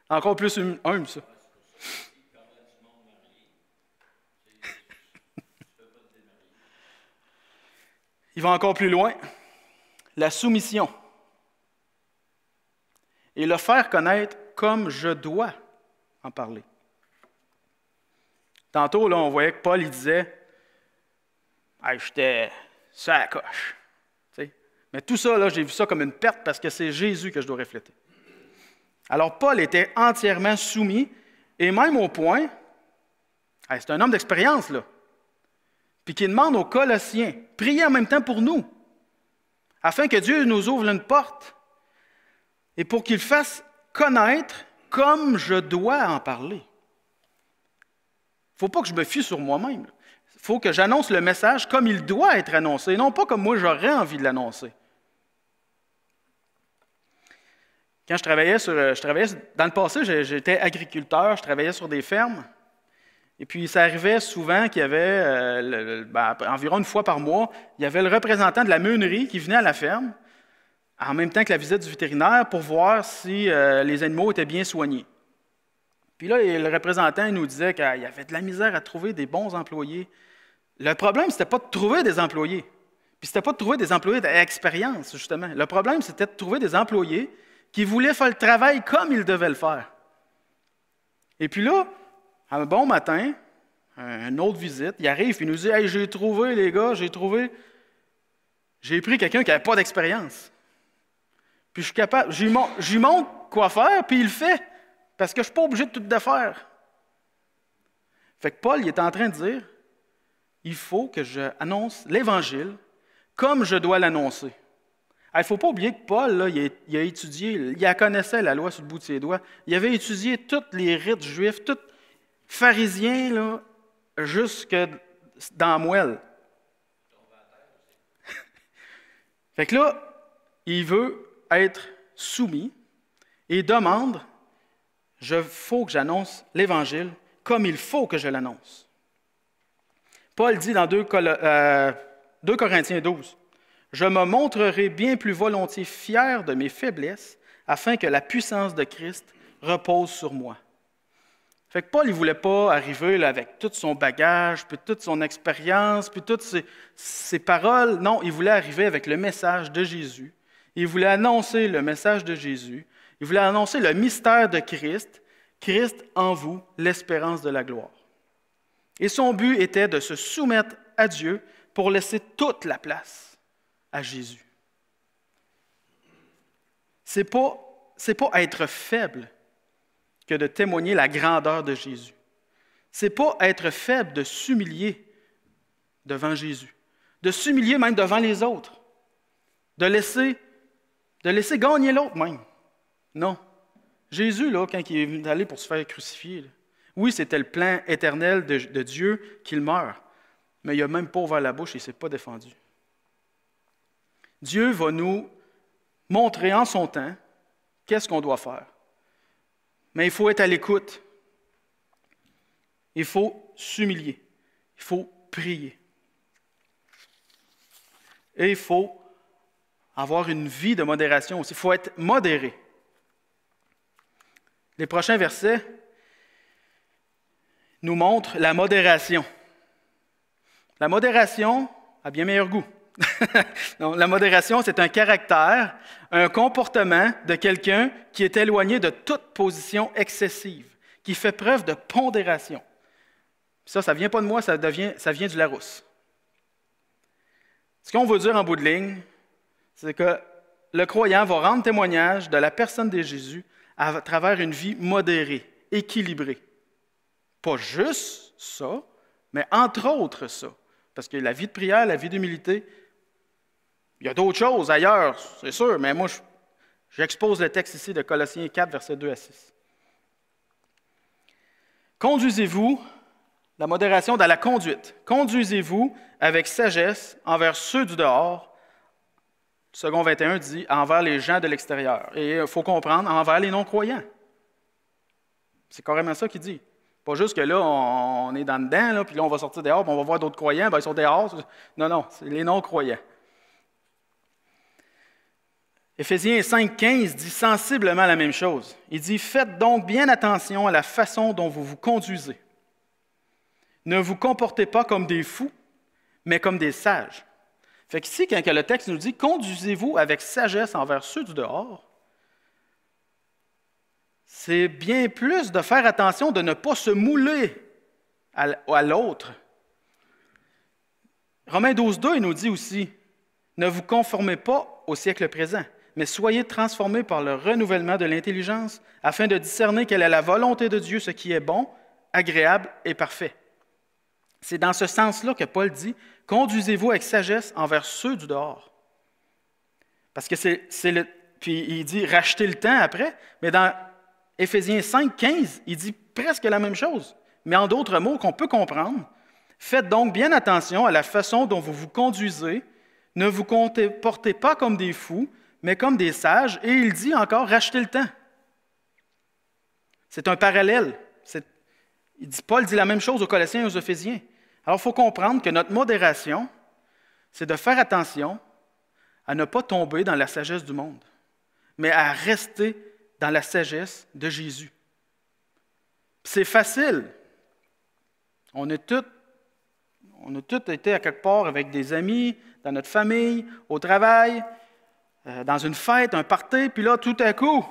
Encore plus humble, ça. Il va encore plus loin. La soumission. Et le faire connaître comme je dois en parler. Tantôt, là, on voyait que Paul, il disait hey, « j'étais sur la coche. » Mais tout ça, là, j'ai vu ça comme une perte parce que c'est Jésus que je dois refléter. Alors, Paul était entièrement soumis, et même au point, c'est un homme d'expérience, là, puis qui demande aux Colossiens, priez en même temps pour nous, afin que Dieu nous ouvre une porte, et pour qu'il fasse connaître comme je dois en parler. Il ne faut pas que je me fie sur moi-même. Il faut que j'annonce le message comme il doit être annoncé, non pas comme moi j'aurais envie de l'annoncer. Quand je travaillais dans le passé, j'étais agriculteur, je travaillais sur des fermes. Et puis, ça arrivait souvent qu'il y avait, environ une fois par mois, il y avait le représentant de la meunerie qui venait à la ferme, en même temps que la visite du vétérinaire, pour voir si les animaux étaient bien soignés. Puis là, le représentant il nous disait qu'il y avait de la misère à trouver des bons employés. Le problème, ce n'était pas de trouver des employés. Puis, ce n'était pas de trouver des employés d'expérience, justement. Le problème, c'était de trouver des employés qui voulaient faire le travail comme ils devaient le faire. Et puis là, un bon matin, une autre visite, il arrive et il nous dit « Hey, j'ai trouvé, les gars, j'ai pris quelqu'un qui n'avait pas d'expérience. Puis je suis capable, je lui montre quoi faire, puis il le fait, parce que je ne suis pas obligé de tout défaire. » Fait que Paul, il est en train de dire « Il faut que j'annonce l'Évangile comme je dois l'annoncer. » Il ne faut pas oublier que Paul, là, il a étudié, il connaissait la loi sur le bout de ses doigts. Il avait étudié tous les rites juifs, tous pharisiens, là, jusque dans la moelle. Fait que là, il veut être soumis et demande, il faut que j'annonce l'Évangile comme il faut que je l'annonce. Paul dit dans 2 Corinthiens 12, « Je me montrerai bien plus volontiers fier de mes faiblesses, afin que la puissance de Christ repose sur moi. » Fait que Paul, il ne voulait pas arriver là, avec tout son bagage, puis toute son expérience, puis toutes ses paroles. Non, il voulait arriver avec le message de Jésus. Il voulait annoncer le message de Jésus. Il voulait annoncer le mystère de Christ, Christ en vous, l'espérance de la gloire. Et son but était de se soumettre à Dieu pour laisser toute la place à Jésus. C'est pas être faible que de témoigner la grandeur de Jésus. C'est pas être faible de s'humilier devant Jésus, de s'humilier même devant les autres, de laisser gagner l'autre même. Non. Jésus, là, quand il est allé pour se faire crucifier, là, oui, c'était le plan éternel de Dieu qu'il meure, mais il n'a même pas ouvert la bouche et il ne s'est pas défendu. Dieu va nous montrer en son temps qu'est-ce qu'on doit faire. Mais il faut être à l'écoute. Il faut s'humilier. Il faut prier. Et il faut avoir une vie de modération aussi. Il faut être modéré. Les prochains versets nous montrent la modération. La modération a bien meilleur goût. Non, la modération, c'est un caractère, un comportement de quelqu'un qui est éloigné de toute position excessive, qui fait preuve de pondération. Ça ne vient pas de moi, ça vient du Larousse. Ce qu'on veut dire en bout de ligne, c'est que le croyant va rendre témoignage de la personne de Jésus à travers une vie modérée, équilibrée. Pas juste ça, mais entre autres ça. Parce que la vie de prière, la vie d'humilité, il y a d'autres choses ailleurs, c'est sûr, mais moi, j'expose le texte ici de Colossiens 4, versets 2 à 6. Conduisez-vous, la modération dans la conduite, conduisez-vous avec sagesse envers ceux du dehors. Second 21 dit envers les gens de l'extérieur. Et il faut comprendre, envers les non-croyants. C'est carrément ça qu'il dit. Pas juste que là, on est dans dedans, là, puis là, on va sortir dehors, puis on va voir d'autres croyants, bien, ils sont dehors. Non, non, c'est les non-croyants. Éphésiens 5,15 dit sensiblement la même chose. Il dit « Faites donc bien attention à la façon dont vous vous conduisez. Ne vous comportez pas comme des fous, mais comme des sages. » Fait qu'ici, quand le texte nous dit « Conduisez-vous avec sagesse envers ceux du dehors », c'est bien plus de faire attention de ne pas se mouler à l'autre. Romains 12,2 il nous dit aussi « Ne vous conformez pas au siècle présent, mais soyez transformés par le renouvellement de l'intelligence, afin de discerner quelle est la volonté de Dieu, ce qui est bon, agréable et parfait. » C'est dans ce sens-là que Paul dit « Conduisez-vous avec sagesse envers ceux du dehors. » Parce que puis il dit « Rachetez le temps après », mais dans Éphésiens 5,15, il dit presque la même chose, mais en d'autres mots qu'on peut comprendre. « Faites donc bien attention à la façon dont vous vous conduisez, ne vous comportez pas comme des fous, mais comme des sages. » Et il dit encore « Rachetez le temps. » C'est un parallèle. Paul dit la même chose aux Colossiens et aux Éphésiens. Alors, il faut comprendre que notre modération, c'est de faire attention à ne pas tomber dans la sagesse du monde, mais à rester dans la sagesse de Jésus. C'est facile. On a tous été à quelque part avec des amis, dans notre famille, au travail, dans une fête, un party, puis là, tout à coup,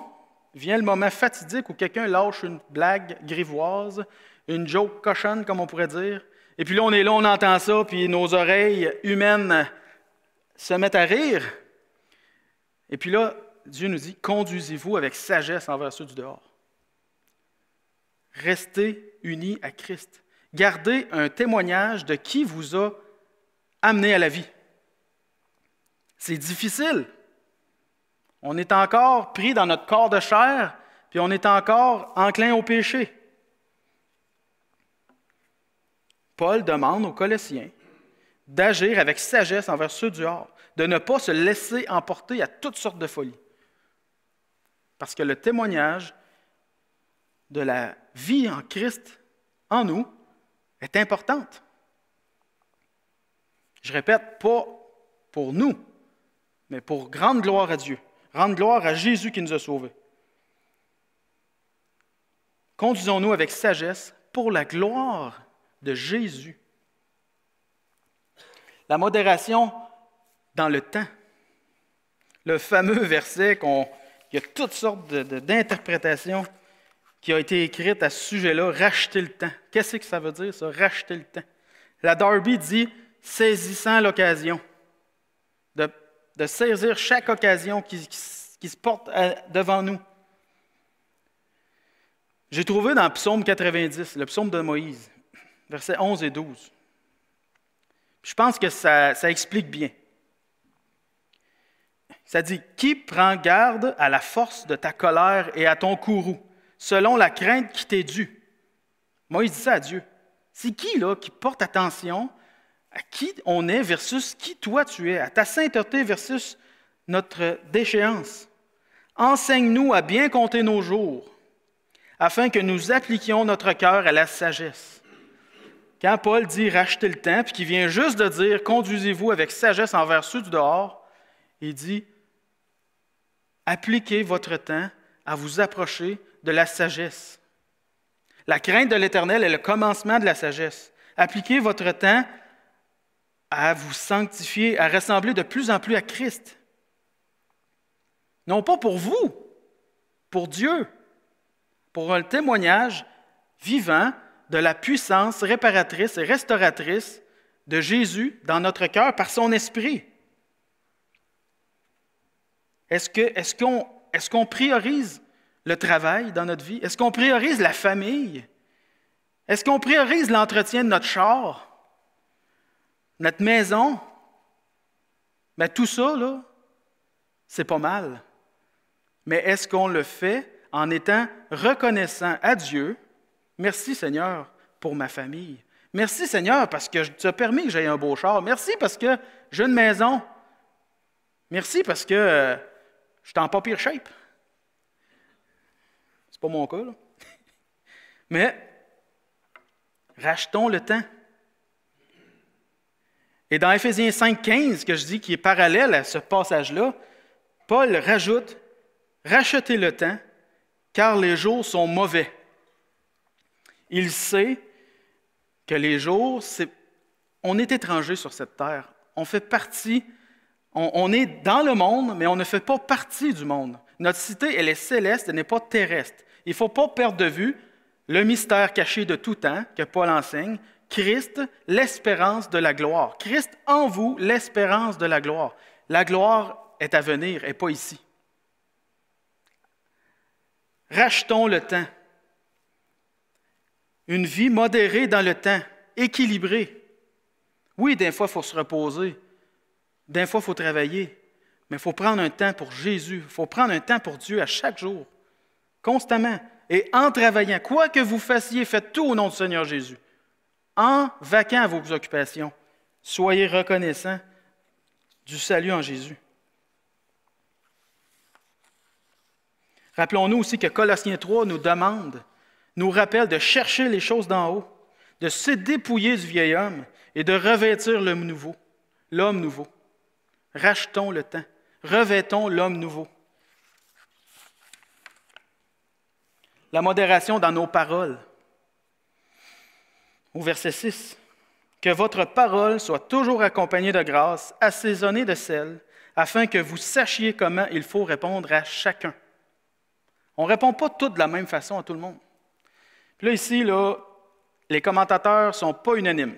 vient le moment fatidique où quelqu'un lâche une blague grivoise, une joke cochonne, comme on pourrait dire. Et puis là, on est là, on entend ça, puis nos oreilles humaines se mettent à rire. Et puis là, Dieu nous dit, conduisez-vous avec sagesse envers ceux du dehors. Restez unis à Christ. Gardez un témoignage de qui vous a amené à la vie. C'est difficile. On est encore pris dans notre corps de chair, puis on est encore enclin au péché. Paul demande aux Colossiens d'agir avec sagesse envers ceux du dehors, de ne pas se laisser emporter à toutes sortes de folies. Parce que le témoignage de la vie en Christ, en nous, est importante. Je répète, pas pour nous, mais pour grande gloire à Dieu. Rendre gloire à Jésus qui nous a sauvés. Conduisons-nous avec sagesse pour la gloire de Jésus. La modération dans le temps. Le fameux verset il y a toutes sortes d'interprétations qui ont été écrites à ce sujet-là, racheter le temps. Qu'est-ce que ça veut dire, ça, racheter le temps? La Darby dit, saisissant l'occasion, de saisir chaque occasion qui se porte devant nous. J'ai trouvé dans Psaume 90, le psaume de Moïse, versets 11 et 12. Je pense que ça explique bien. Ça dit, « Qui prend garde à la force de ta colère et à ton courroux, selon la crainte qui t'est due? » Moïse dit ça à Dieu. C'est qui, là, qui porte attention à qui on est versus qui toi tu es, à ta sainteté versus notre déchéance? Enseigne-nous à bien compter nos jours, afin que nous appliquions notre cœur à la sagesse. quand Paul dit « rachetez le temps », puis qu'il vient juste de dire « conduisez-vous avec sagesse envers ceux du dehors », il dit « appliquez votre temps à vous approcher de la sagesse. » La crainte de l'Éternel est le commencement de la sagesse. Appliquez votre temps à vous sanctifier, à ressembler de plus en plus à Christ. Non pas pour vous, pour Dieu, pour un témoignage vivant de la puissance réparatrice et restauratrice de Jésus dans notre cœur par son esprit. Est-ce qu'on priorise le travail dans notre vie? Est-ce qu'on priorise la famille? Est-ce qu'on priorise l'entretien de notre char? Notre maison? Mais tout ça, là, c'est pas mal. Mais est-ce qu'on le fait en étant reconnaissant à Dieu? Merci Seigneur pour ma famille. Merci Seigneur parce que tu as permis que j'aie un beau char. Merci parce que j'ai une maison. Merci parce que je suis en pas pire shape. C'est pas mon cas, là. Mais rachetons le temps. Et dans Éphésiens 5,15, que je dis qui est parallèle à ce passage-là, Paul rajoute « Rachetez le temps, car les jours sont mauvais. » Il sait que les jours, on est étranger sur cette terre. On fait partie, on est dans le monde, mais on ne fait pas partie du monde. Notre cité, elle est céleste, elle n'est pas terrestre. Il ne faut pas perdre de vue le mystère caché de tout temps que Paul enseigne, Christ, l'espérance de la gloire. Christ en vous, l'espérance de la gloire. La gloire est à venir, et pas ici. Rachetons le temps. Une vie modérée dans le temps, équilibrée. Oui, des fois, il faut se reposer. Des fois, il faut travailler. Mais il faut prendre un temps pour Jésus. Il faut prendre un temps pour Dieu à chaque jour, constamment. Et en travaillant, quoi que vous fassiez, faites tout au nom du Seigneur Jésus. En vaquant à vos occupations, soyez reconnaissants du salut en Jésus. Rappelons-nous aussi que Colossiens 3 nous rappelle de chercher les choses d'en haut, de se dépouiller du vieil homme et de revêtir l'homme nouveau. Rachetons le temps, revêtons l'homme nouveau. La modération dans nos paroles. Au verset 6, « Que votre parole soit toujours accompagnée de grâce, assaisonnée de sel, afin que vous sachiez comment il faut répondre à chacun. » On ne répond pas tous de la même façon à tout le monde. Puis là, ici, les commentateurs ne sont pas unanimes.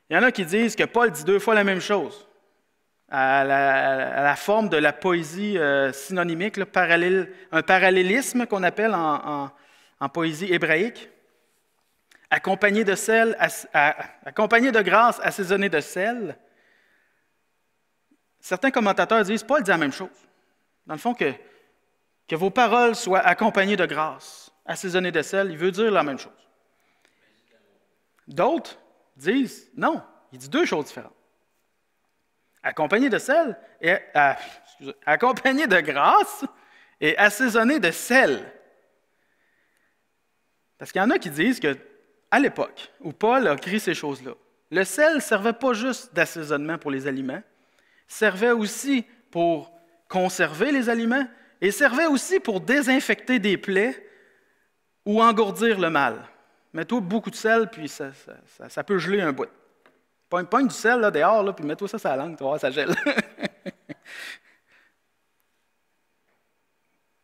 Il y en a qui disent que Paul dit 2 fois la même chose, à la forme de la poésie synonymique, là, un parallélisme qu'on appelle en poésie hébraïque. Accompagné de sel, accompagné de grâce, assaisonné de sel. Certains commentateurs disent, Paul dit la même chose. Dans le fond, que vos paroles soient accompagnées de grâce, assaisonnées de sel, il veut dire la même chose. D'autres disent, non, il dit 2 choses différentes. Accompagné de sel, accompagné de grâce et assaisonné de sel. Parce qu'il y en a qui disent que à l'époque où Paul a écrit ces choses-là, le sel ne servait pas juste d'assaisonnement pour les aliments, servait aussi pour conserver les aliments et servait aussi pour désinfecter des plaies ou engourdir le mal. Mets-toi beaucoup de sel, puis ça peut geler un bout. Pogne du sel là, dehors, là, puis mets-toi ça sur la langue, tu vas voir, ça gèle.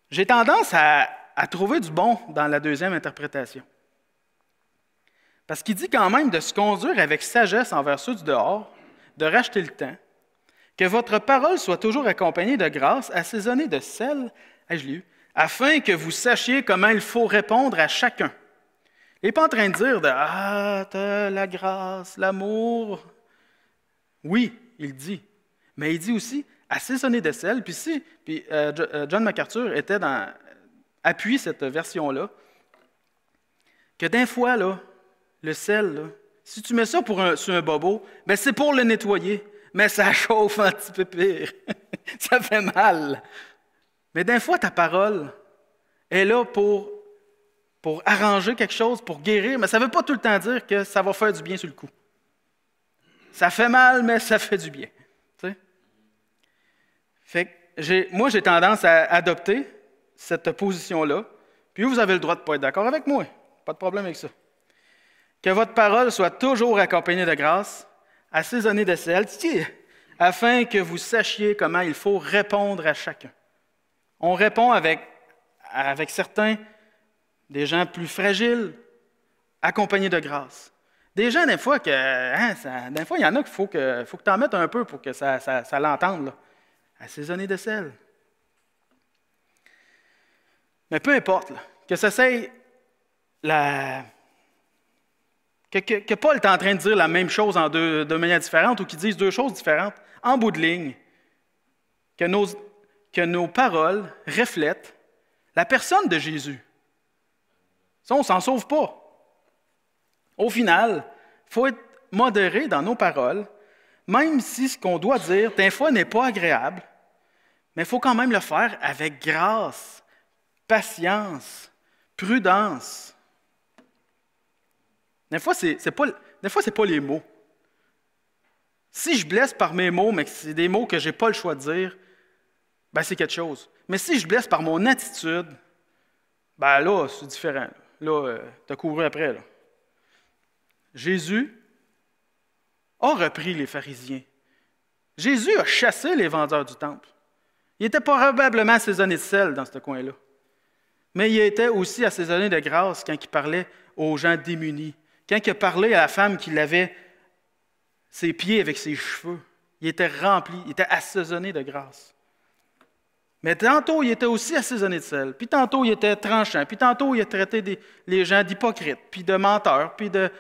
J'ai tendance à trouver du bon dans la deuxième interprétation. Parce qu'il dit quand même de se conduire avec sagesse envers ceux du dehors, de racheter le temps, que votre parole soit toujours accompagnée de grâce, assaisonnée de sel, je l'ai eu, afin que vous sachiez comment il faut répondre à chacun. Il n'est pas en train de dire t'as la grâce, l'amour. Oui, il dit. Mais il dit aussi assaisonné de sel. Puis John MacArthur appuie cette version-là, que d'un fois, là, le sel, là, si tu mets ça sur un bobo, ben c'est pour le nettoyer, mais ça chauffe un petit peu pire. Ça fait mal. Mais d'un fois, ta parole est là pour pour arranger quelque chose, pour guérir, mais ça ne veut pas tout le temps dire que ça va faire du bien sur le coup. Ça fait mal, mais ça fait du bien. Tu sais? Fait que moi, j'ai tendance à adopter cette position-là, puis vous avez le droit de ne pas être d'accord avec moi. Pas de problème avec ça. Que votre parole soit toujours accompagnée de grâce, assaisonnée de sel, afin que vous sachiez comment il faut répondre à chacun. On répond avec certains, des gens plus fragiles, accompagnés de grâce. Des gens, des fois, il y en a qu'il faut que tu en mettes un peu pour que ça l'entende. Là. Assaisonner de sel. Mais peu importe, là, que ça soit que Paul est en train de dire la même chose de manière différente ou qu'il dise deux choses différentes, en bout de ligne, que nos paroles reflètent la personne de Jésus. Ça, on ne s'en sauve pas. Au final, il faut être modéré dans nos paroles, même si ce qu'on doit dire, des fois, n'est pas agréable, mais il faut quand même le faire avec grâce, patience, prudence. Des fois, ce n'est pas les mots. Si je blesse par mes mots, mais que c'est des mots que je n'ai pas le choix de dire, ben c'est quelque chose. Mais si je blesse par mon attitude, ben là, c'est différent. Là, tu as couru après. Là. Jésus a repris les pharisiens. Jésus a chassé les vendeurs du temple. Il était probablement assaisonné de sel dans ce coin-là. Mais il était aussi assaisonné de grâce quand il parlait aux gens démunis. Quand il a parlé à la femme qui lavait ses pieds avec ses cheveux, il était rempli, il était assaisonné de grâce. Mais tantôt, il était aussi assaisonné de sel. Puis tantôt, il était tranchant. Puis tantôt, il a traité les gens d'hypocrites, puis de menteurs, puis de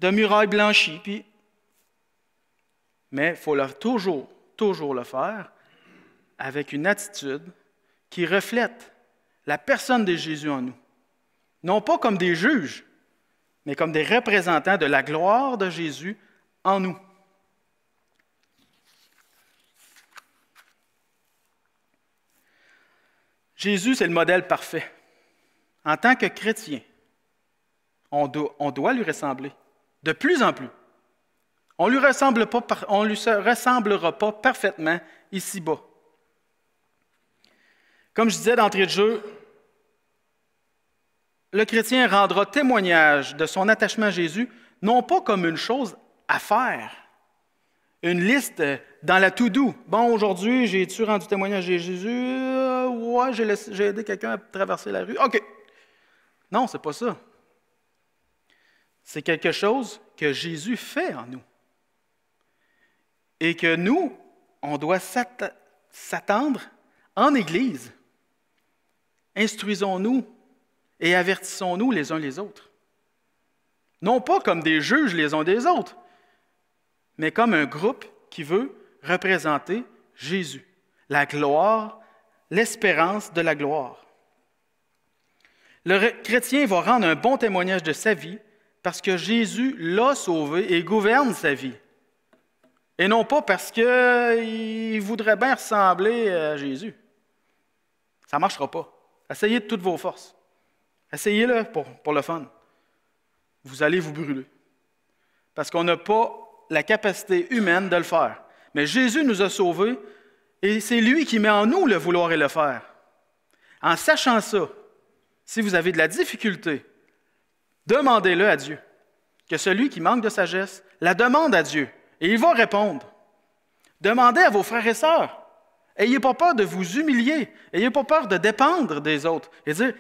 murailles blanchies. Puis... Mais il faut toujours le faire avec une attitude qui reflète la personne de Jésus en nous. Non pas comme des juges, mais comme des représentants de la gloire de Jésus en nous. Jésus, c'est le modèle parfait. En tant que chrétien, on doit lui ressembler de plus en plus. On ne lui ressemblera pas parfaitement ici-bas. Comme je disais d'entrée de jeu, le chrétien rendra témoignage de son attachement à Jésus, non pas comme une chose à faire, une liste dans la to-do. Bon, aujourd'hui, j'ai-tu rendu témoignage à Jésus? Ouais, j'ai aidé quelqu'un à traverser la rue. OK. Non, c'est pas ça. C'est quelque chose que Jésus fait en nous. Et que nous, on doit s'attendre en Église. Instruisons-nous et avertissons-nous les uns les autres. Non pas comme des juges les uns des autres, mais comme un groupe qui veut représenter Jésus, la gloire, l'espérance de la gloire. Le chrétien va rendre un bon témoignage de sa vie parce que Jésus l'a sauvé et gouverne sa vie. Et non pas parce qu'il voudrait bien ressembler à Jésus. Ça ne marchera pas. Essayez de toutes vos forces. Essayez-le pour le fun. Vous allez vous brûler. Parce qu'on n'a pas la capacité humaine de le faire. Mais Jésus nous a sauvés et c'est lui qui met en nous le vouloir et le faire. En sachant ça, si vous avez de la difficulté, demandez-le à Dieu. Que celui qui manque de sagesse la demande à Dieu et il va répondre. Demandez à vos frères et sœurs. Ayez pas peur de vous humilier. Ayez pas peur de dépendre des autres. Et dire,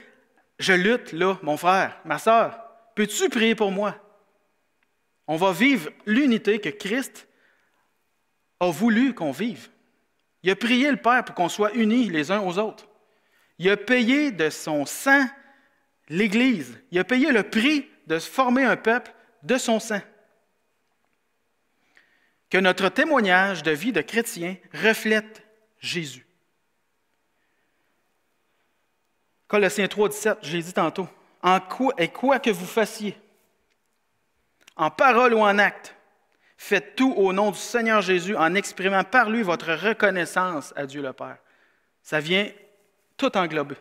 je lutte là, mon frère, ma sœur. Peux-tu prier pour moi? On va vivre l'unité que Christ a voulu qu'on vive. Il a prié le Père pour qu'on soit unis les uns aux autres. Il a payé de son sang l'Église. Il a payé le prix de former un peuple de son sang. Que notre témoignage de vie de chrétien reflète Jésus. Colossiens 3, 17, je l'ai dit tantôt. Quoi que vous fassiez, en parole ou en acte, faites tout au nom du Seigneur Jésus en exprimant par lui votre reconnaissance à Dieu le Père. Ça vient tout englober.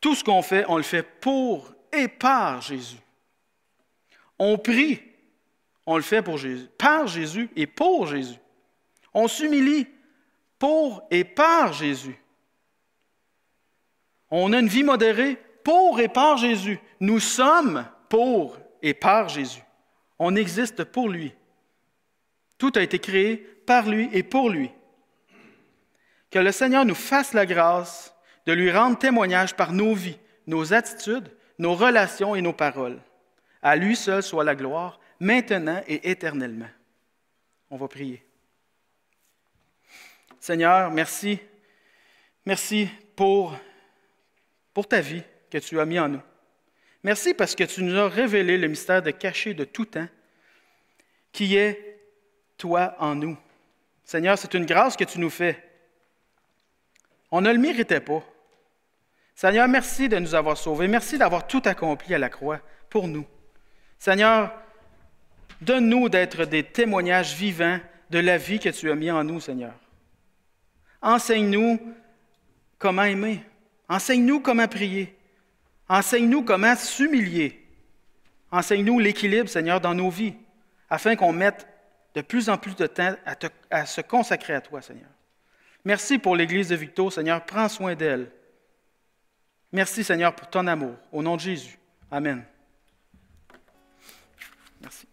Tout ce qu'on fait, on le fait pour et par Jésus. On prie, on le fait pour Jésus, par Jésus et pour Jésus. On s'humilie pour et par Jésus. On a une vie modérée pour et par Jésus. Nous sommes pour et par Jésus. On existe pour lui. Tout a été créé par lui et pour lui. Que le Seigneur nous fasse la grâce de lui rendre témoignage par nos vies, nos attitudes, nos relations et nos paroles. À lui seul soit la gloire, maintenant et éternellement. On va prier. Seigneur, merci. Merci pour ta vie que tu as mis en nous. Merci parce que tu nous as révélé le mystère de caché de tout temps, qui est toi en nous. Seigneur, c'est une grâce que tu nous fais. On ne le méritait pas. Seigneur, merci de nous avoir sauvés. Merci d'avoir tout accompli à la croix pour nous. Seigneur, donne-nous d'être des témoignages vivants de la vie que tu as mis en nous, Seigneur. Enseigne-nous comment aimer. Enseigne-nous comment prier. Enseigne-nous comment s'humilier. Enseigne-nous l'équilibre, Seigneur, dans nos vies, afin qu'on mette de plus en plus de temps à se consacrer à toi, Seigneur. Merci pour l'Église de Victo, Seigneur. Prends soin d'elle. Merci, Seigneur, pour ton amour. Au nom de Jésus. Amen. Merci.